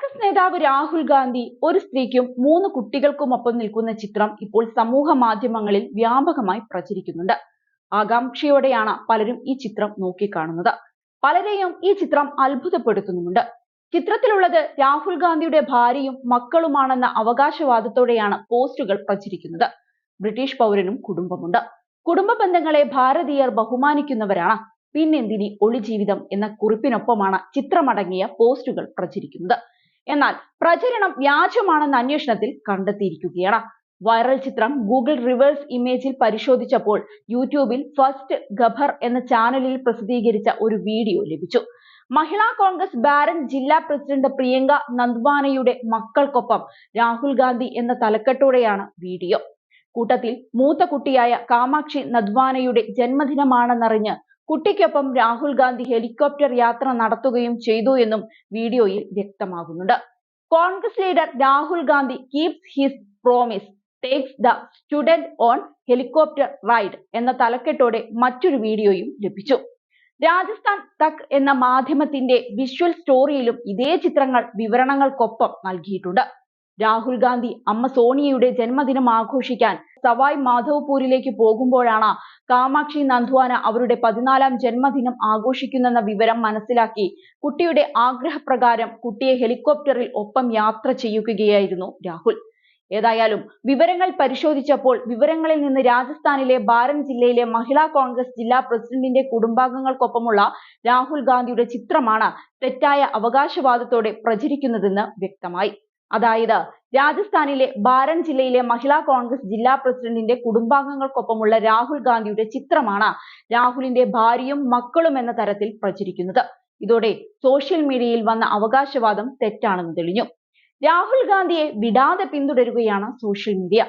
കോൺഗ്രസ് നേതാവ് രാഹുൽ ഗാന്ധി ഒരു സ്ത്രീക്കും 3 കുട്ടികൾക്കുമൊപ്പം നിൽക്കുന്ന ചിത്രം ഇപ്പോൾ സമൂഹ മാധ്യമങ്ങളിൽ വ്യാപകമായി പ്രചരിക്കുന്നുണ്ട്. ആകാംക്ഷയോടെയാണ് പലരും ഈ ചിത്രം നോക്കിക്കാണുന്നത്. പലരെയും ഈ ചിത്രം അത്ഭുതപ്പെടുത്തുന്നുമുണ്ട്. ചിത്രത്തിലുള്ളത് രാഹുൽ ഗാന്ധിയുടെ ഭാര്യയും മക്കളുമാണെന്ന അവകാശവാദത്തോടെയാണ് പോസ്റ്റുകൾ പ്രചരിക്കുന്നത്. ബ്രിട്ടീഷ് പൗരനും കുടുംബമുണ്ട്. കുടുംബ ബന്ധങ്ങളെ ഭാരതീയർ ബഹുമാനിക്കുന്നവരാണ്. പിന്നെന്തിനി ഒളിജീവിതം എന്ന കുറിപ്പിനൊപ്പമാണ് ചിത്രമടങ്ങിയ പോസ്റ്റുകൾ പ്രചരിക്കുന്നത്. എന്നാൽ പ്രചരണം വ്യാജമാണെന്ന അന്വേഷണത്തിൽ കണ്ടെത്തിയിരിക്കുകയാണ്. വൈറൽ ചിത്രം ഗൂഗിൾ റിവേഴ്സ് ഇമേജിൽ പരിശോധിച്ചപ്പോൾ യൂട്യൂബിൽ ഫസ്റ്റ് ഖബർ എന്ന ചാനലിൽ പ്രസിദ്ധീകരിച്ച ഒരു വീഡിയോ ലഭിച്ചു. മഹിളാ കോൺഗ്രസ് ബാരൻ ജില്ലാ പ്രസിഡന്റ് പ്രിയങ്ക നന്ദ്വാനയുടെ മക്കൾക്കൊപ്പം രാഹുൽ ഗാന്ധി എന്ന തലക്കെട്ടോടെയാണ് വീഡിയോ. കൂട്ടത്തിൽ മൂത്ത കുട്ടിയായ കാമാക്ഷി നന്ദ്വാനയുടെ ജന്മദിനമാണെന്നറിഞ്ഞ് കുട്ടിക്കൊപ്പം രാഹുൽ ഗാന്ധി ഹെലികോപ്റ്റർ യാത്ര നടത്തുകയും ചെയ്തു എന്നും വീഡിയോയിൽ വ്യക്തമാകുന്നുണ്ട്. Congress leader Rahul Gandhi keeps his promise, takes the student on helicopter ride എന്ന തലക്കെട്ടോടെ മറ്റൊരു വീഡിയോയും ലഭിച്ചു. രാജസ്ഥാൻ തക് എന്ന മാധ്യമത്തിന്റെ വിഷ്വൽ സ്റ്റോറിയിലും ഇതേ ചിത്രങ്ങൾ വിവരണങ്ങൾക്കൊപ്പം നൽകിയിട്ടുണ്ട്. രാഹുൽ ഗാന്ധി അമ്മ സോണിയയുടെ ജന്മദിനം ആഘോഷിക്കാൻ സവായ് മാധവ്പൂരിലേക്ക് പോകുമ്പോഴാണ് കാമാക്ഷി നന്ദ്വാന അവരുടെ 14ാം ജന്മദിനം ആഘോഷിക്കുന്നെന്ന വിവരം മനസ്സിലാക്കി കുട്ടിയുടെ ആഗ്രഹപ്രകാരം കുട്ടിയെ ഹെലികോപ്റ്ററിൽ ഒപ്പം യാത്ര ചെയ്യുകയായിരുന്നു രാഹുൽ. ഏതായാലും വിവരങ്ങൾ പരിശോധിച്ചപ്പോൾ വിവരങ്ങളിൽ നിന്ന് രാജസ്ഥാനിലെ ബാരൻ ജില്ലയിലെ മഹിളാ കോൺഗ്രസ് ജില്ലാ പ്രസിഡന്റിന്റെ കുടുംബാംഗങ്ങൾക്കൊപ്പമുള്ള രാഹുൽ ഗാന്ധിയുടെ ചിത്രമാണ് തെറ്റായ അവകാശവാദത്തോടെ പ്രചരിക്കുന്നതെന്ന് വ്യക്തമായി. അതായത് രാജസ്ഥാനിലെ ബാരൻ ജില്ലയിലെ മഹിളാ കോൺഗ്രസ് ജില്ലാ പ്രസിഡന്റിന്റെ കുടുംബാംഗങ്ങൾക്കൊപ്പമുള്ള രാഹുൽ ഗാന്ധിയുടെ ചിത്രമാണ് രാഹുലിന്റെ ഭാര്യയും മക്കളും എന്ന തരത്തിൽ പ്രചരിക്കുന്നത്. ഇതോടെ സോഷ്യൽ മീഡിയയിൽ വന്ന അവകാശവാദം തെറ്റാണെന്ന് തെളിഞ്ഞു. രാഹുൽ ഗാന്ധിയെ വിടാതെ പിന്തുടരുകയാണ് സോഷ്യൽ മീഡിയ.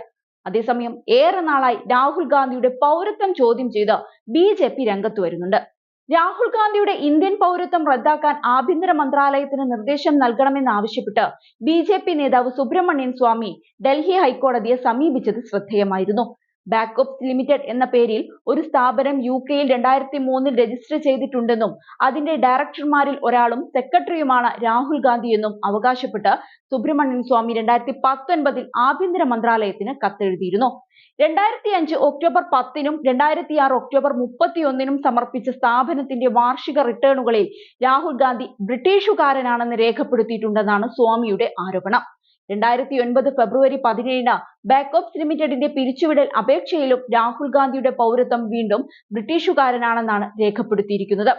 അതേസമയം ഏറെ നാളായി രാഹുൽ ഗാന്ധിയുടെ പൗരത്വം ചോദ്യം ചെയ്ത് BJP രംഗത്ത് വരുന്നുണ്ട്. രാഹുൽ ഗാന്ധിയുടെ ഇന്ത്യൻ പൗരത്വം റദ്ദാക്കാൻ ആഭ്യന്തര മന്ത്രാലയത്തിന് നിർദ്ദേശം നൽകണമെന്നാവശ്യപ്പെട്ട് BJP നേതാവ് സുബ്രഹ്മണ്യൻ സ്വാമി ഡൽഹി ഹൈക്കോടതിയെ സമീപിച്ചത് ശ്രദ്ധേയമായിരുന്നു. ബാക്കോപ്സ് ലിമിറ്റഡ് എന്ന പേരിൽ ഒരു സ്ഥാപനം UK-യിൽ 2003 രജിസ്റ്റർ ചെയ്തിട്ടുണ്ടെന്നും അതിന്റെ ഡയറക്ടർമാരിൽ ഒരാളും സെക്രട്ടറിയുമാണ് രാഹുൽ ഗാന്ധി എന്നും അവകാശപ്പെട്ട് സുബ്രഹ്മണ്യൻ സ്വാമി 2019 ആഭ്യന്തര മന്ത്രാലയത്തിന് കത്തെഴുതിയിരുന്നു. 2005 ഒക്ടോബർ 10-നും 2006 ഒക്ടോബർ 31-നും സമർപ്പിച്ച സ്ഥാപനത്തിന്റെ വാർഷിക റിട്ടേണുകളിൽ രാഹുൽ ഗാന്ധി ബ്രിട്ടീഷുകാരനാണെന്ന് രേഖപ്പെടുത്തിയിട്ടുണ്ടെന്നാണ് സ്വാമിയുടെ ആരോപണം. 2009 ഫെബ്രുവരി 17-ന് ബാക്കോപ്സ് ലിമിറ്റഡിന്റെ പിരിച്ചുവിടൽ അപേക്ഷയിലും രാഹുൽ ഗാന്ധിയുടെ പൗരത്വം വീണ്ടും ബ്രിട്ടീഷുകാരനാണെന്നാണ് രേഖപ്പെടുത്തിയിരിക്കുന്നത്.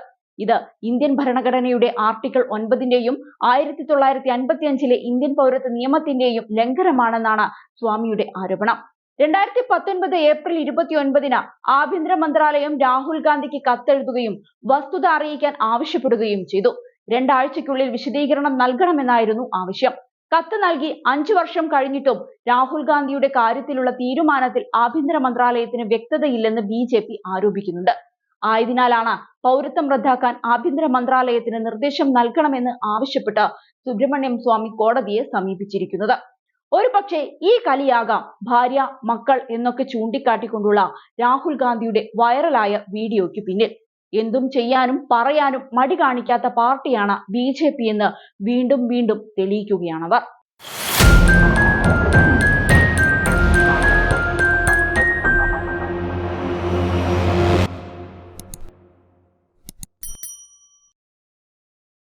ഇത് ഇന്ത്യൻ ഭരണഘടനയുടെ ആർട്ടിക്കിൾ 9-ന്റെയും 1955-ലെ ഇന്ത്യൻ പൗരത്വ നിയമത്തിന്റെയും ലംഘനമാണെന്നാണ് സ്വാമിയുടെ ആരോപണം. 2019 ഏപ്രിൽ 29-ന് ആഭ്യന്തര മന്ത്രാലയം രാഹുൽ ഗാന്ധിക്ക് കത്തെഴുതുകയും വസ്തുത അറിയിക്കാൻ ആവശ്യപ്പെടുകയും ചെയ്തു. 2 ആഴ്ചയ്ക്കുള്ളിൽ വിശദീകരണം നൽകണമെന്നായിരുന്നു ആവശ്യം. കത്ത് നൽകി 5 വർഷം കഴിഞ്ഞിട്ടും രാഹുൽ ഗാന്ധിയുടെ കാര്യത്തിലുള്ള തീരുമാനത്തിൽ ആഭ്യന്തര മന്ത്രാലയത്തിന് വ്യക്തതയില്ലെന്ന് BJP ആരോപിക്കുന്നുണ്ട്. ആയതിനാലാണ് പൗരത്വം റദ്ദാക്കാൻ ആഭ്യന്തര മന്ത്രാലയത്തിന് നിർദ്ദേശം നൽകണമെന്ന് ആവശ്യപ്പെട്ട് സുബ്രഹ്മണ്യം സ്വാമി കോടതിയെ സമീപിച്ചിരിക്കുന്നത്. ഒരുപക്ഷെ ഈ കലിയാകാം ഭാര്യ, മക്കൾ എന്നൊക്കെ ചൂണ്ടിക്കാട്ടിക്കൊണ്ടുള്ള രാഹുൽ ഗാന്ധിയുടെ വൈറലായ വീഡിയോയ്ക്ക് പിന്നിൽ. എന്തും ചെയ്യാനും പറയാനും മടി കാണിക്കാത്ത പാർട്ടിയാണ് BJP എന്ന് വീണ്ടും വീണ്ടും തെളിയിക്കുകയാണവർ.